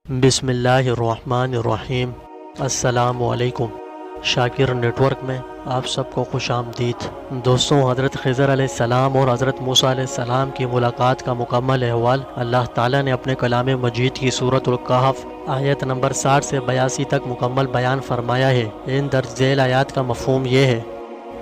بسم اللہ الرحمن الرحیم۔ السلام علیکم۔ شاکر نیٹ ورک میں آپ سب کو خوش آمدید۔ دوستوں، حضرت خضر علیہ السلام اور حضرت موسیٰ علیہ السلام کی ملاقات کا مکمل احوال اللہ تعالیٰ نے اپنے کلام مجید کی سورۃ الکہف آیت نمبر 60 سے 82 تک مکمل بیان فرمایا ہے۔ ان درج ذیل آیات کا مفہوم یہ ہے: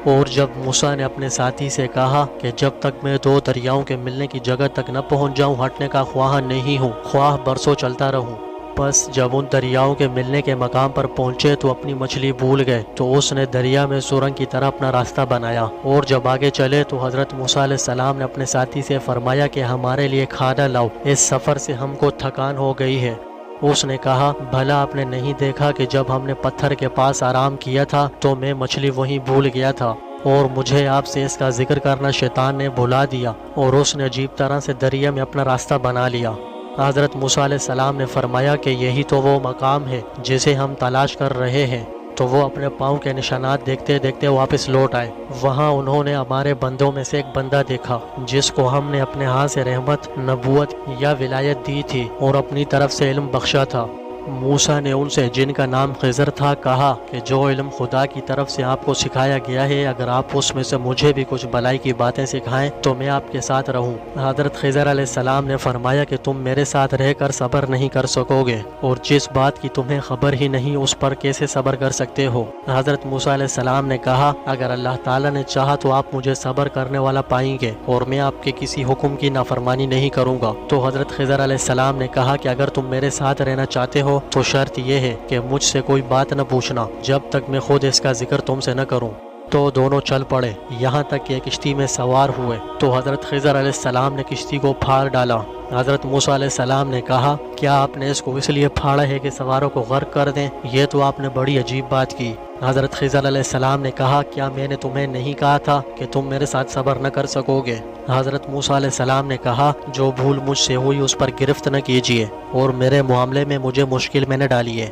اور جب موسیٰ نے اپنے ساتھی سے کہا کہ جب تک میں دو دریاؤں کے ملنے کی جگہ تک نہ پہنچ جاؤں ہٹنے کا خواہاں نہیں ہوں، خواہ برسوں چلتا رہوں۔ بس جب ان دریاؤں کے ملنے کے مقام پر پہنچے تو اپنی مچھلی بھول گئے، تو اس نے دریا میں سرنگ کی طرح اپنا راستہ بنایا، اور جب آگے چلے تو حضرت موسیٰ علیہ السلام نے اپنے ساتھی سے فرمایا کہ ہمارے لیے کھانا لاؤ، اس سفر سے ہم کو تھکان ہو گئی ہے۔ اس نے کہا، بھلا آپ نے نہیں دیکھا کہ جب ہم نے پتھر کے پاس آرام کیا تھا تو میں مچھلی وہیں بھول گیا تھا، اور مجھے آپ سے اس کا ذکر کرنا شیطان نے بھلا دیا، اور اس نے عجیب طرح سے دریا میں اپنا راستہ بنا لیا۔ حضرت موسیٰ علیہ السلام نے فرمایا کہ یہی تو وہ مقام ہے جسے ہم تلاش کر رہے ہیں۔ تو وہ اپنے پاؤں کے نشانات دیکھتے دیکھتے واپس لوٹ آئے۔ وہاں انہوں نے ہمارے بندوں میں سے ایک بندہ دیکھا جس کو ہم نے اپنے ہاتھ سے رحمت، نبوت یا ولایت دی تھی اور اپنی طرف سے علم بخشا تھا۔ موسیٰ نے ان سے، جن کا نام خضر تھا، کہا کہ جو علم خدا کی طرف سے آپ کو سکھایا گیا ہے، اگر آپ اس میں سے مجھے بھی کچھ بھلائی کی باتیں سکھائیں تو میں آپ کے ساتھ رہوں۔ حضرت خضر علیہ السلام نے فرمایا کہ تم میرے ساتھ رہ کر صبر نہیں کر سکو گے، اور جس بات کی تمہیں خبر ہی نہیں اس پر کیسے صبر کر سکتے ہو؟ حضرت موسیٰ علیہ السلام نے کہا، اگر اللہ تعالیٰ نے چاہا تو آپ مجھے صبر کرنے والا پائیں گے، اور میں آپ کے کسی حکم کی نافرمانی نہیں کروں گا۔ تو حضرت خضر علیہ السلام نے کہا کہ اگر تم میرے ساتھ رہنا چاہتے ہو تو شرط یہ ہے کہ مجھ سے کوئی بات نہ پوچھنا جب تک میں خود اس کا ذکر تم سے نہ کروں۔ تو دونوں چل پڑے، یہاں تک کہ کشتی میں سوار ہوئے تو حضرت خضر علیہ السلام نے کشتی کو پھاڑ ڈالا۔ حضرت موسیٰ علیہ السلام نے کہا، کیا آپ نے اس کو اس لیے پھاڑا ہے کہ سواروں کو غرق کر دیں؟ یہ تو آپ نے بڑی عجیب بات کی۔ حضرت خضر علیہ السلام نے کہا، کیا میں نے تمہیں نہیں کہا تھا کہ تم میرے ساتھ صبر نہ کر سکو گے؟ حضرت موسیٰ علیہ السلام نے کہا، جو بھول مجھ سے ہوئی اس پر گرفت نہ کیجیے، اور میرے معاملے میں مجھے مشکل میں نہ ڈالیے۔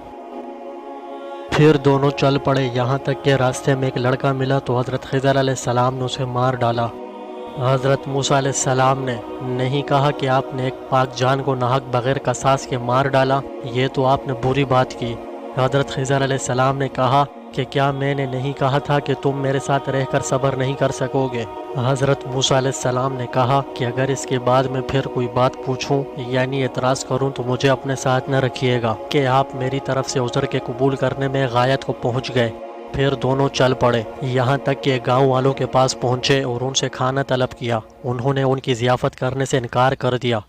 پھر دونوں چل پڑے، یہاں تک کہ راستے میں ایک لڑکا ملا تو حضرت خضر علیہ السلام نے اسے مار ڈالا۔ حضرت موسیٰ علیہ السلام نے نہیں کہا کہ آپ نے ایک پاک جان کو ناحق بغیر قصاص کے مار ڈالا، یہ تو آپ نے بری بات کی۔ حضرت خضر علیہ السلام نے کہا کہ کیا میں نے نہیں کہا تھا کہ تم میرے ساتھ رہ کر صبر نہیں کر سکو گے؟ حضرت موسیٰ علیہ السلام نے کہا کہ اگر اس کے بعد میں پھر کوئی بات پوچھوں یعنی اعتراض کروں تو مجھے اپنے ساتھ نہ رکھیے گا کہ آپ میری طرف سے عذر کے قبول کرنے میں غایت کو پہنچ گئے۔ پھر دونوں چل پڑے، یہاں تک کہ گاؤں والوں کے پاس پہنچے اور ان سے کھانا طلب کیا۔ انہوں نے ان کی ضیافت کرنے سے انکار کر دیا۔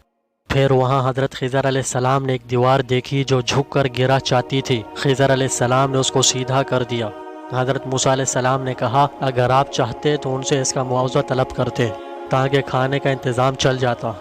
پھر وہاں حضرت خضر علیہ السلام نے ایک دیوار دیکھی جو جھک کر گرا چاہتی تھی۔ خضر علیہ السلام نے اس کو سیدھا کر دیا۔ حضرت موسیٰ علیہ السلام نے کہا، اگر آپ چاہتے تو ان سے اس کا معاوضہ طلب کرتے تاکہ کھانے کا انتظام چل جاتا۔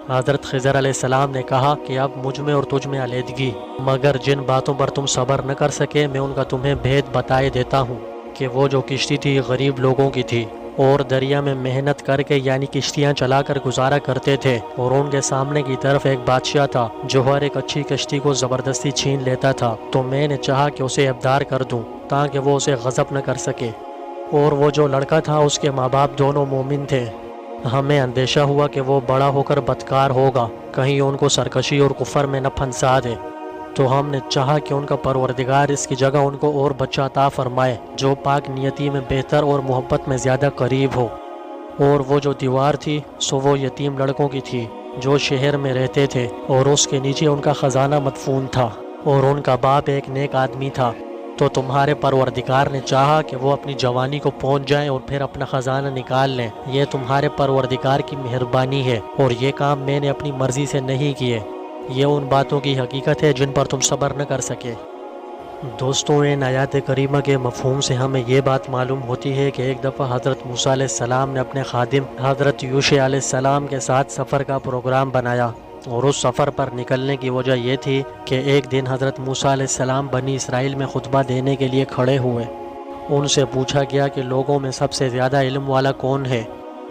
حضرت خضر علیہ السلام نے کہا کہ اب مجھ میں اور تجھ میں علیحدگی، مگر جن باتوں پر تم صبر نہ کر سکے میں ان کا تمہیں بھید بتائے دیتا ہوں کہ وہ جو کشتی تھی غریب لوگوں کی تھی، اور دریا میں محنت کر کے یعنی کشتیاں چلا کر گزارا کرتے تھے، اور ان کے سامنے کی طرف ایک بادشاہ تھا جو ہر ایک اچھی کشتی کو زبردستی چھین لیتا تھا، تو میں نے چاہا کہ اسے ابدار کر دوں تاکہ وہ اسے غضب نہ کر سکے۔ اور وہ جو لڑکا تھا اس کے ماں باپ دونوں مومن تھے۔ ہمیں اندیشہ ہوا کہ وہ بڑا ہو کر بدکار ہوگا، کہیں ان کو سرکشی اور کفر میں نہ پھنسا دے، تو ہم نے چاہا کہ ان کا پروردگار اس کی جگہ ان کو اور بچہ عطا فرمائے جو پاک نیتی میں بہتر اور محبت میں زیادہ قریب ہو۔ اور وہ جو دیوار تھی سو وہ یتیم لڑکوں کی تھی جو شہر میں رہتے تھے، اور اس کے نیچے ان کا خزانہ مدفون تھا، اور ان کا باپ ایک نیک آدمی تھا۔ تو تمہارے پروردگار نے چاہا کہ وہ اپنی جوانی کو پہنچ جائیں اور پھر اپنا خزانہ نکال لیں۔ یہ تمہارے پروردگار کی مہربانی ہے، اور یہ کام میں نے اپنی مرضی سے نہیں کیے۔ یہ ان باتوں کی حقیقت ہے جن پر تم صبر نہ کر سکے۔ دوستوں، ان آیات کریمہ کے مفہوم سے ہمیں یہ بات معلوم ہوتی ہے کہ ایک دفعہ حضرت موسیٰ علیہ السلام نے اپنے خادم حضرت یوشع علیہ السلام کے ساتھ سفر کا پروگرام بنایا، اور اس سفر پر نکلنے کی وجہ یہ تھی کہ ایک دن حضرت موسیٰ علیہ السلام بنی اسرائیل میں خطبہ دینے کے لیے کھڑے ہوئے۔ ان سے پوچھا گیا کہ لوگوں میں سب سے زیادہ علم والا کون ہے؟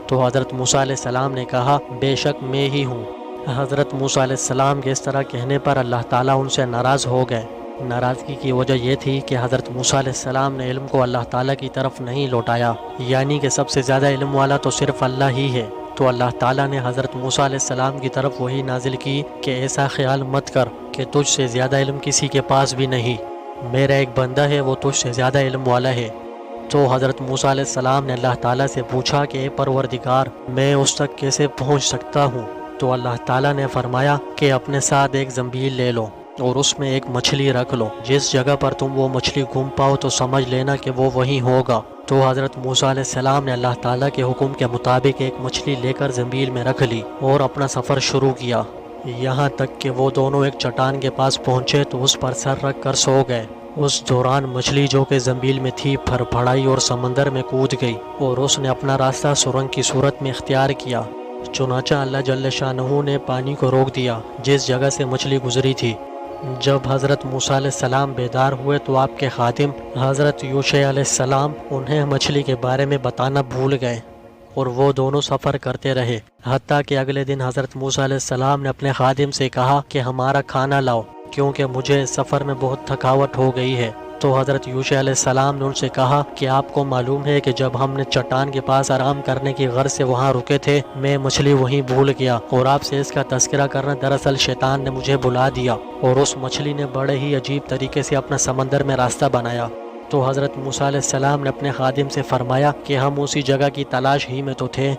تو حضرت موسیٰ علیہ السلام نے کہا، بے شک میں ہی ہوں۔ حضرت موسیٰ علیہ السلام کے اس طرح کہنے پر اللہ تعالیٰ ان سے ناراض ہو گئے۔ ناراضگی کی وجہ یہ تھی کہ حضرت موسیٰ علیہ السلام نے علم کو اللہ تعالیٰ کی طرف نہیں لوٹایا، یعنی کہ سب سے زیادہ علم والا تو صرف اللہ ہی ہے، تو اللہ تعالیٰ نے حضرت موسیٰ علیہ السلام کی طرف وحی نازل کی کہ ایسا خیال مت کر کہ تجھ سے زیادہ علم کسی کے پاس بھی نہیں، میرا ایک بندہ ہے وہ تجھ سے زیادہ علم والا ہے۔ تو حضرت موسیٰ علیہ السلام نے اللہ تعالیٰ سے پوچھا کہ اے پروردگار، میں اس تک کیسے پہنچ سکتا ہوں؟ تو اللہ تعالیٰ نے فرمایا کہ اپنے ساتھ ایک زنبیل لے لو اور اس میں ایک مچھلی رکھ لو، جس جگہ پر تم وہ مچھلی گم پاؤ تو سمجھ لینا کہ وہ وہیں ہوگا۔ تو حضرت موسیٰ علیہ السلام نے اللہ تعالیٰ کے حکم کے مطابق ایک مچھلی لے کر زنبیل میں رکھ لی اور اپنا سفر شروع کیا، یہاں تک کہ وہ دونوں ایک چٹان کے پاس پہنچے تو اس پر سر رکھ کر سو گئے۔ اس دوران مچھلی جو کہ زنبیل میں تھی پھر پھڑائی اور سمندر میں کود گئی اور اس نے اپنا راستہ سرنگ کی صورت میں اختیار کیا۔ چنانچہ اللہ جل شانہ نے پانی کو روک دیا جس جگہ سے مچھلی گزری تھی۔ جب حضرت موسیٰ علیہ السلام بیدار ہوئے تو آپ کے خادم حضرت یوشع علیہ السلام انہیں مچھلی کے بارے میں بتانا بھول گئے اور وہ دونوں سفر کرتے رہے، حتیٰ کہ اگلے دن حضرت موسیٰ علیہ السلام نے اپنے خادم سے کہا کہ ہمارا کھانا لاؤ کیونکہ مجھے سفر میں بہت تھکاوٹ ہو گئی ہے۔ تو حضرت یوشع علیہ السلام نے ان سے کہا کہ آپ کو معلوم ہے کہ جب ہم نے چٹان کے پاس آرام کرنے کی غرض سے وہاں رکے تھے، میں مچھلی وہیں بھول گیا اور آپ سے اس کا تذکرہ کرنا دراصل شیطان نے مجھے بلا دیا اور اس مچھلی نے بڑے ہی عجیب طریقے سے اپنا سمندر میں راستہ بنایا۔ تو حضرت موسیٰ علیہ السلام نے اپنے خادم سے فرمایا کہ ہم اسی جگہ کی تلاش ہی میں تو تھے۔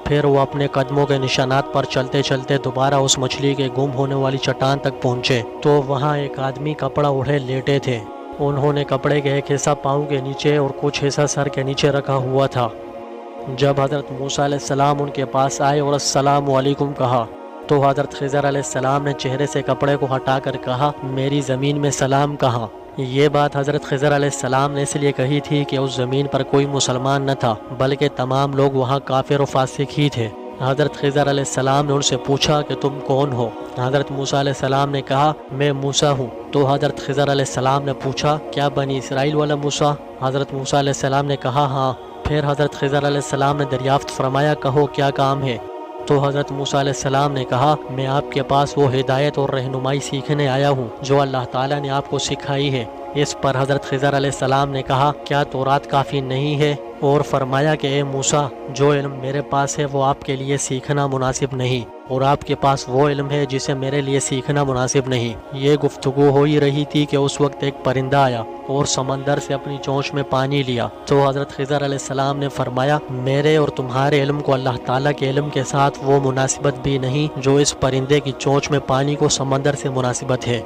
پھر وہ اپنے قدموں کے نشانات پر چلتے چلتے دوبارہ اس مچھلی کے گم ہونے والی چٹان تک پہنچے تو وہاں ایک آدمی کپڑا اوڑھے لیٹے تھے۔ انہوں نے کپڑے کے ایک حصہ پاؤں کے نیچے اور کچھ حصہ سر کے نیچے رکھا ہوا تھا۔ جب حضرت موسیٰ علیہ السلام ان کے پاس آئے اور السلام علیکم کہا تو حضرت خضر علیہ السلام نے چہرے سے کپڑے کو ہٹا کر کہا، میری زمین میں سلام کہاں؟ یہ بات حضرت خضر علیہ السلام نے اس لیے کہی تھی کہ اس زمین پر کوئی مسلمان نہ تھا بلکہ تمام لوگ وہاں کافر و فاسق ہی تھے۔ حضرت خضر علیہ السلام نے ان سے پوچھا کہ تم کون ہو؟ حضرت موسیٰ علیہ السلام نے کہا، میں موسیٰ ہوں۔ تو حضرت خضر علیہ السلام نے پوچھا، کیا بنی اسرائیل والا موسیٰ؟ حضرت موسیٰ علیہ السلام نے کہا، ہاں۔ پھر حضرت خضر علیہ السلام نے دریافت فرمایا، کہو کیا کام ہے؟ تو حضرت موسیٰ علیہ السلام نے کہا، میں آپ کے پاس وہ ہدایت اور رہنمائی سیکھنے آیا ہوں جو اللہ تعالیٰ نے آپ کو سکھائی ہے۔ اس پر حضرت خضر علیہ السلام نے کہا، کیا تورات کافی نہیں ہے؟ اور فرمایا کہ اے موسیٰ، جو علم میرے پاس ہے وہ آپ کے لیے سیکھنا مناسب نہیں، اور آپ کے پاس وہ علم ہے جسے میرے لیے سیکھنا مناسب نہیں۔ یہ گفتگو ہو ہی رہی تھی کہ اس وقت ایک پرندہ آیا اور سمندر سے اپنی چونچ میں پانی لیا۔ تو حضرت خضر علیہ السلام نے فرمایا، میرے اور تمہارے علم کو اللہ تعالیٰ کے علم کے ساتھ وہ مناسبت بھی نہیں جو اس پرندے کی چونچ میں پانی کو سمندر سے مناسبت ہے۔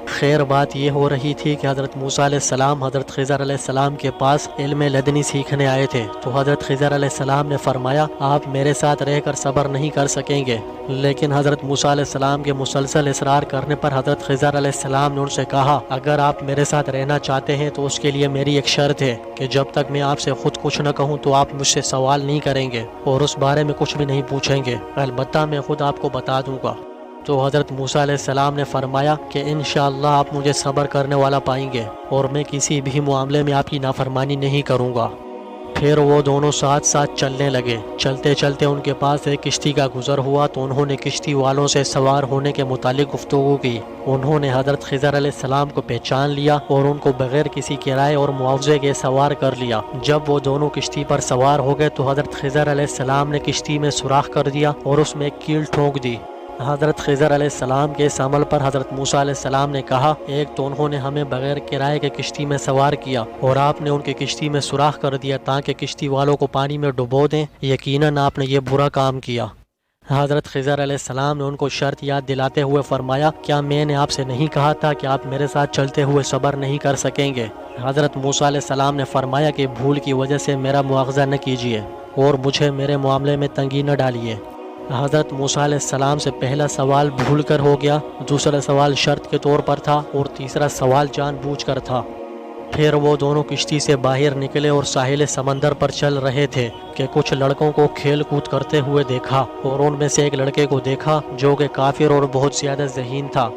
خیر بات یہ ہو رہی تھی کہ حضرت موسیٰ علیہ السلام حضرت خضر علیہ السلام کے پاس علم لدنی سیکھنے آئے تھے۔ تو حضرت خضر علیہ السلام نے فرمایا، آپ میرے ساتھ رہ کر صبر نہیں کر سکیں گے۔ لیکن حضرت موسیٰ علیہ السلام کے مسلسل اصرار کرنے پر حضرت خضر علیہ السلام نے ان سے کہا، اگر آپ میرے ساتھ رہنا چاہتے ہیں تو اس کے لیے میری ایک شرط ہے کہ جب تک میں آپ سے خود کچھ نہ کہوں تو آپ مجھ سے سوال نہیں کریں گے اور اس بارے میں کچھ بھی نہیں پوچھیں گے، البتہ میں خود آپ کو بتا دوں گا۔ تو حضرت موسیٰ علیہ السلام نے فرمایا کہ انشاءاللہ آپ مجھے صبر کرنے والا پائیں گے اور میں کسی بھی معاملے میں آپ کی نافرمانی نہیں کروں گا۔ پھر وہ دونوں ساتھ ساتھ چلنے لگے۔ چلتے چلتے ان کے پاس ایک کشتی کا گزر ہوا تو انہوں نے کشتی والوں سے سوار ہونے کے متعلق گفتگو کی۔ انہوں نے حضرت خضر علیہ السلام کو پہچان لیا اور ان کو بغیر کسی کرائے اور معاوضے کے سوار کر لیا۔ جب وہ دونوں کشتی پر سوار ہو گئے تو حضرت خضر علیہ السلام نے کشتی میں سوراخ کر دیا اور اس میں ایک کیل ٹھونک دی۔ حضرت خضر علیہ السلام کے اس عمل پر حضرت موسیٰ علیہ السلام نے کہا، ایک تو انہوں نے ہمیں بغیر کرائے کے کشتی میں سوار کیا اور آپ نے ان کی کشتی میں سوراخ کر دیا تاکہ کشتی والوں کو پانی میں ڈبو دیں، یقیناً آپ نے یہ برا کام کیا۔ حضرت خضر علیہ السلام نے ان کو شرط یاد دلاتے ہوئے فرمایا، کیا میں نے آپ سے نہیں کہا تھا کہ آپ میرے ساتھ چلتے ہوئے صبر نہیں کر سکیں گے؟ حضرت موسیٰ علیہ السلام نے فرمایا کہ بھول کی وجہ سے میرا مواخذہ نہ کیجیے اور مجھے میرے معاملے میں تنگی نہ ڈالیے۔ حضرت موسیٰ علیہ السلام سے پہلا سوال بھول کر ہو گیا، دوسرا سوال شرط کے طور پر تھا اور تیسرا سوال جان بوجھ کر تھا۔ پھر وہ دونوں کشتی سے باہر نکلے اور ساحل سمندر پر چل رہے تھے کہ کچھ لڑکوں کو کھیل کود کرتے ہوئے دیکھا اور ان میں سے ایک لڑکے کو دیکھا جو کہ کافر اور بہت زیادہ ذہین تھا،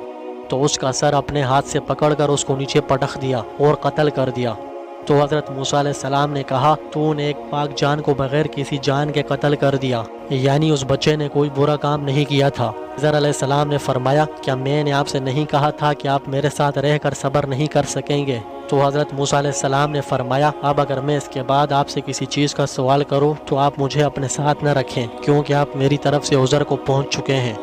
تو اس کا سر اپنے ہاتھ سے پکڑ کر اس کو نیچے پٹخ دیا اور قتل کر دیا۔ تو حضرت موسیٰ علیہ السلام نے کہا، تو نے ایک پاک جان کو بغیر کسی جان کے قتل کر دیا، یعنی اس بچے نے کوئی برا کام نہیں کیا تھا۔ خضر علیہ السلام نے فرمایا، کیا میں نے آپ سے نہیں کہا تھا کہ آپ میرے ساتھ رہ کر صبر نہیں کر سکیں گے؟ تو حضرت موسیٰ علیہ السلام نے فرمایا اب اگر میں اس کے بعد آپ سے کسی چیز کا سوال کروں تو آپ مجھے اپنے ساتھ نہ رکھیں کیونکہ آپ میری طرف سے عذر کو پہنچ چکے ہیں۔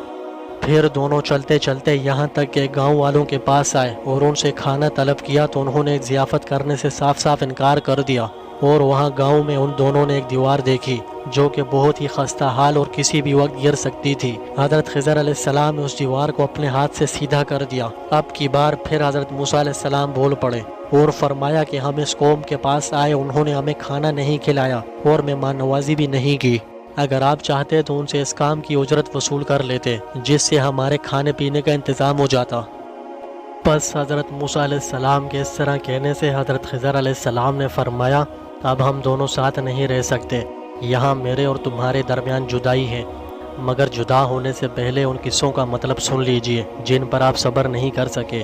پھر دونوں چلتے چلتے یہاں تک کہ گاؤں والوں کے پاس آئے اور ان سے کھانا طلب کیا تو انہوں نے ایک ضیافت کرنے سے صاف صاف انکار کر دیا، اور وہاں گاؤں میں ان دونوں نے ایک دیوار دیکھی جو کہ بہت ہی خستہ حال اور کسی بھی وقت گر سکتی تھی۔ حضرت خضر علیہ السلام نے اس دیوار کو اپنے ہاتھ سے سیدھا کر دیا۔ اب کی بار پھر حضرت موسیٰ علیہ السلام بول پڑے اور فرمایا کہ ہم اس قوم کے پاس آئے، انہوں نے ہمیں کھانا نہیں کھلایا اور مہمان نوازی بھی نہیں کی۔ اگر آپ چاہتے تو ان سے اس کام کی اجرت وصول کر لیتے جس سے ہمارے کھانے پینے کا انتظام ہو جاتا۔ پس حضرت موسیٰ علیہ السلام کے اس طرح کہنے سے حضرت خضر علیہ السلام نے فرمایا اب ہم دونوں ساتھ نہیں رہ سکتے، یہاں میرے اور تمہارے درمیان جدائی ہے، مگر جدا ہونے سے پہلے ان قصوں کا مطلب سن لیجئے جن پر آپ صبر نہیں کر سکے۔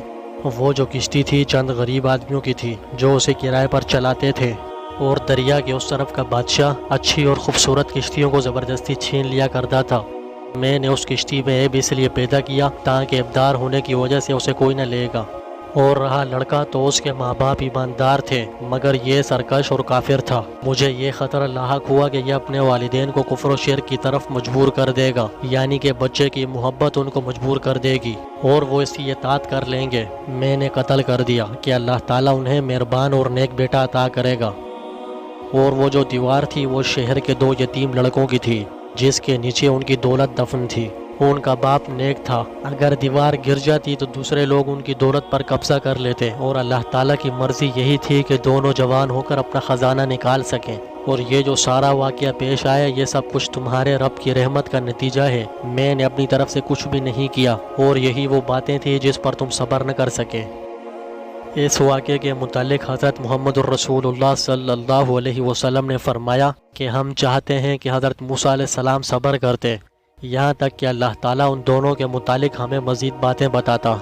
وہ جو کشتی تھی چند غریب آدمیوں کی تھی جو اسے کرائے پر چلاتے تھے، اور دریا کے اس طرف کا بادشاہ اچھی اور خوبصورت کشتیوں کو زبردستی چھین لیا کرتا تھا۔ میں نے اس کشتی میں عیب اس لیے پیدا کیا تاکہ ابدار ہونے کی وجہ سے اسے کوئی نہ لے گا، اور رہا لڑکا تو اس کے ماں باپ ایماندار تھے مگر یہ سرکش اور کافر تھا۔ مجھے یہ خطرہ لاحق ہوا کہ یہ اپنے والدین کو کفر و شرک کی طرف مجبور کر دے گا، یعنی کہ بچے کی محبت ان کو مجبور کر دے گی اور وہ اس کی اطاعت کر لیں گے۔ میں نے قتل کر دیا کہ اللہ تعالیٰ انہیں مہربان اور نیک بیٹا عطا کرے گا۔ اور وہ جو دیوار تھی وہ شہر کے 2 یتیم لڑکوں کی تھی جس کے نیچے ان کی دولت دفن تھی۔ ان کا باپ نیک تھا، اگر دیوار گر جاتی تو دوسرے لوگ ان کی دولت پر قبضہ کر لیتے، اور اللہ تعالیٰ کی مرضی یہی تھی کہ دونوں جوان ہو کر اپنا خزانہ نکال سکیں۔ اور یہ جو سارا واقعہ پیش آیا یہ سب کچھ تمہارے رب کی رحمت کا نتیجہ ہے، میں نے اپنی طرف سے کچھ بھی نہیں کیا، اور یہی وہ باتیں تھیں جس پر تم صبر نہ کر سکے۔ اس واقعے کے متعلق حضرت محمد الرسول اللہ صلی اللہ علیہ وسلم نے فرمایا کہ ہم چاہتے ہیں کہ حضرت موسیٰ علیہ السلام صبر کرتے، یہاں تک کہ اللہ تعالیٰ ان دونوں کے متعلق ہمیں مزید باتیں بتاتا۔